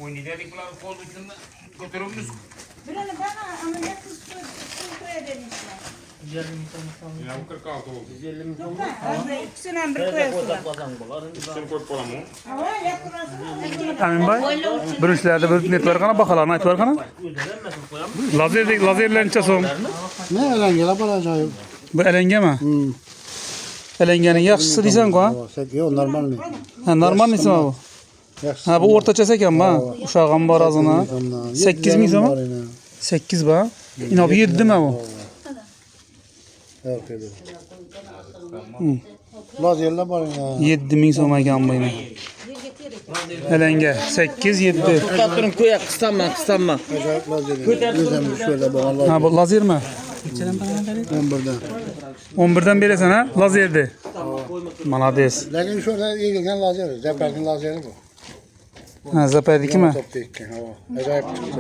Oynayacak bunlar kol ucunda götürümüz. Birini bana ameliyat kısmaya demişler. 150 milyon. Ya bu 46 oldu. 150 milyon. Yok da ikisinden bir koyasılar. Sen koy kolamı. Ama yaptılar. Amin bay. Birinçilerde bir network'ana bakalım, network'ana. Lazerlerini çasom. Ne elengele baracağım. Bu elenge mi? Elengenin yaxşısı deysen ko? Yok normal mi? Ha, normal mı bu? Ha, bu ortaça seken ba. Uşağın barazına. 8 mi zaman? 8 ba. İna bu 7 mi bu? Evet öyle. Lazerle var ya. 7 min so'm ekan bu yine. Elenge 8 7. Tutup durun koya kıstanma. Acayip lazer. Gözüm şöyle bana Ha, bu lazer mi? 11'den. 11'den beresen ha? Lazerdi. Malades. Lakin şurada iyi gelen lazer. Zeperkin lazeri bu. Ha, zaperdiki mi? Top değil ki. Hava. Acayip çıktı.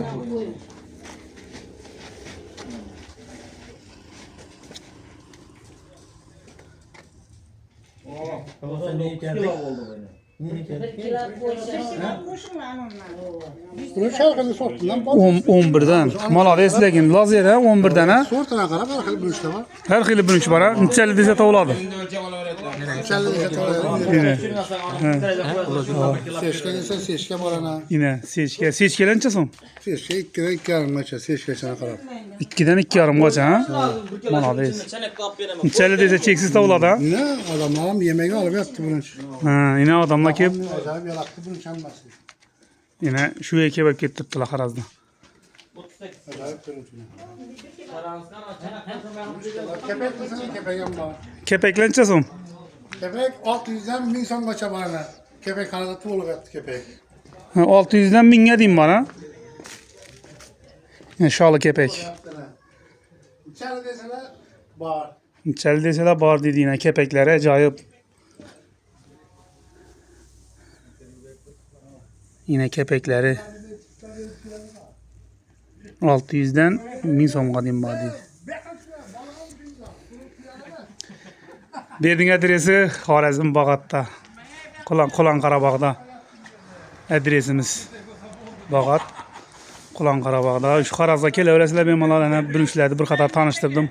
Bunu şarkını sorttuğundan bak. 11'den. Malades lekin lazer ha 11'den ha. Sortuna kadar her xil bürüşte var. Her xili birinchi bor ha. Nechalik desa tovladi. Seçke ise seçke barana. Yine sechka. Sechkalar necha so'm? Seçke 2'den 2,5 maça. Seçke sana kadar. 2'dan 2,5 gacha ha. Malades. Nechalik desa cheksiz tovladi ha. Ne adamlarım yemeği alıp yattı bunun için. Ha, yine adamlar kelib Acayip yalaktı bunun için almasın. yine shu yerga kelib ketibdilar qarazda. Acayip bunun için. Kepek kızına kepek yanma. Kepeklar necha so'm? Kepek 600'den 1000 son maça barana. Kepek kanadı olup yattı kepek. Ha, 600'dan 1000ga deyim bana. Sholı kepek. İçeri deseler bağır. Nechalik desalar bor deydi yine kepeklari ajoyib. Yine kepeklari 600'dan 1000 so'mga deyim bor deydi. Berdiğin adresi Xorazm Bag'atda. Qulan Qarabog'da. Adresimiz Bag'at. Qulan Qarabog'da. Shu Xorazmga kelaverasizlar, men mana birinchilarni bir qator tanishtirdim.